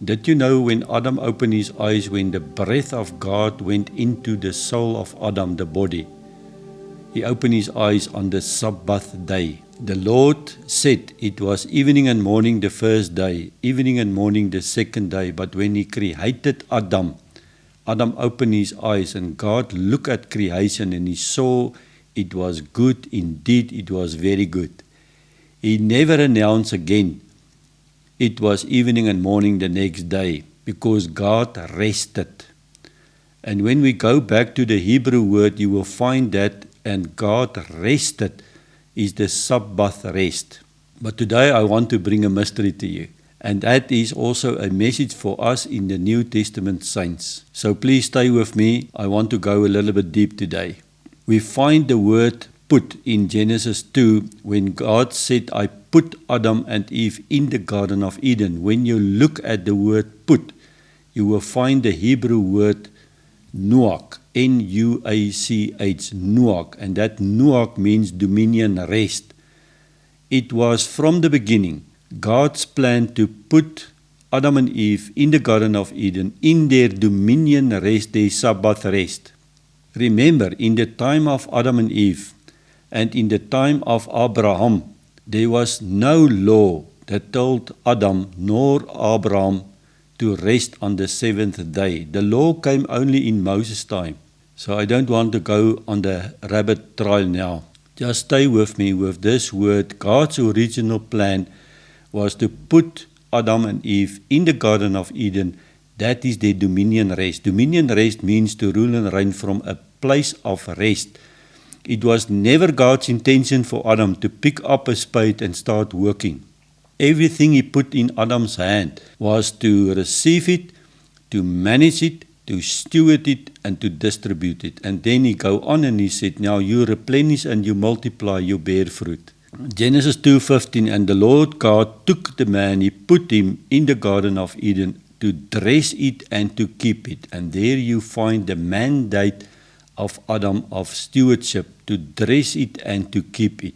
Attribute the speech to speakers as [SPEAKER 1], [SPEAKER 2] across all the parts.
[SPEAKER 1] Did you know when Adam opened his eyes, when the breath of God went into the soul of Adam, the body, he opened his eyes on the Sabbath day. The Lord said it was evening and morning the first day, evening and morning the second day. But when he created Adam, Adam opened his eyes and God looked at creation and he saw it was good, indeed it was very good. He never announced again it was evening and morning the next day, because God rested. And when we go back to the Hebrew word, you will find that, and God rested is the Sabbath rest. But today I want to bring a mystery to you, and that is also a message for us in the New Testament saints. So please stay with me. I want to go a little bit deep today. We find the word put in Genesis 2 when God said, I put Adam and Eve in the Garden of Eden. When you look at the word put, you will find the Hebrew word nuach, N-U-A-C-H, nuach, and that nuach means dominion, rest. It was from the beginning God's plan to put Adam and Eve in the Garden of Eden in their dominion rest, their Sabbath rest. Remember, in the time of Adam and Eve, and in the time of Abraham, there was no law that told Adam nor Abraham to rest on the seventh day. The law came only in Moses' time. So I don't want to go on the rabbit trail now. Just stay with me with this word. God's original plan was to put Adam and Eve in the Garden of Eden. That is their dominion rest. Dominion rest means to rule and reign from a place of rest. It was never God's intention for Adam to pick up a spade and start working. Everything he put in Adam's hand was to receive it, to manage it, to steward it, and to distribute it. And then he go on and he said, now you replenish and you multiply, you bear fruit. Genesis 2:15, and the Lord God took the man, he put him in the Garden of Eden to dress it and to keep it. And there you find the mandate of Adam of stewardship, to dress it and to keep it.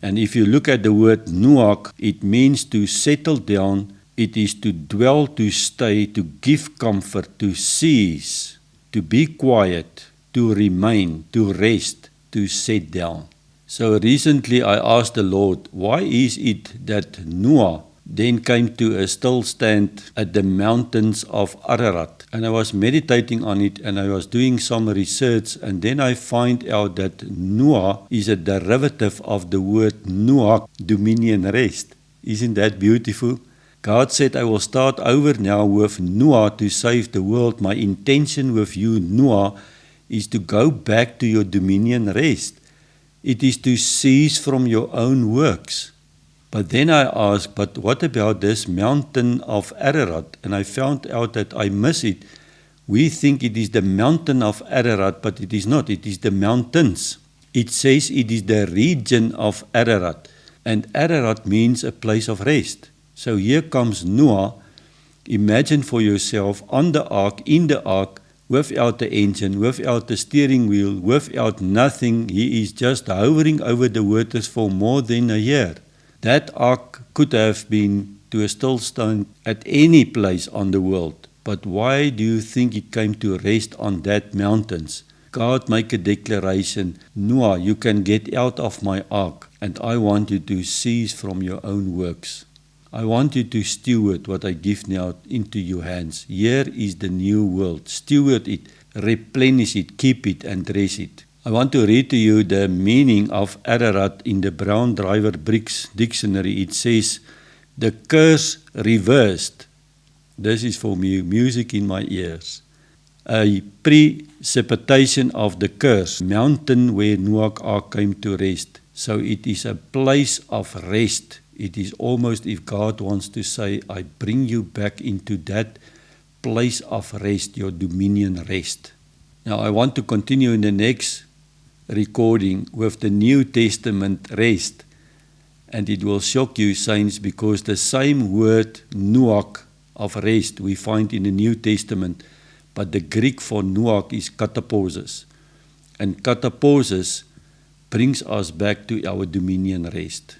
[SPEAKER 1] And if you look at the word nuach, it means to settle down, it is to dwell, to stay, to give comfort, to cease, to be quiet, to remain, to rest, to set down. So recently I asked the Lord, why is it that Noah then came to a still stand at the mountains of Ararat? And I was meditating on it and I was doing some research, and then I find out that Noah is a derivative of the word nuach, dominion rest. Isn't that beautiful? God said, I will start over now with Noah to save the world. My intention with you, Noah, is to go back to your dominion rest. It is to cease from your own works. But then I asked, but what about this mountain of Ararat? And I found out that I miss it. We think it is the mountain of Ararat, but it is not. It is the mountains. It says it is the region of Ararat. And Ararat means a place of rest. So here comes Noah. Imagine for yourself on the ark, in the ark, without the engine, without the steering wheel, without nothing. He is just hovering over the waters for more than a year. That ark could have been to a still stand at any place on the world. But why do you think it came to rest on that mountains? God make a declaration, Noah, you can get out of my ark, and I want you to cease from your own works. I want you to steward what I give now into your hands. Here is the new world. Steward it, replenish it, keep it, and dress it. I want to read to you the meaning of Ararat in the Brown Driver Briggs Dictionary. It says, the curse reversed. This is for me, music in my ears. A precipitation of the curse, mountain where Noah's ark came to rest. So it is a place of rest. It is almost if God wants to say, I bring you back into that place of rest, your dominion rest. Now I want to continue in the next recording with the New Testament rest, and it will shock you, saints, because the same word nuach of rest we find in the New Testament, but the Greek for nuach is katapausis, and katapausis brings us back to our dominion rest.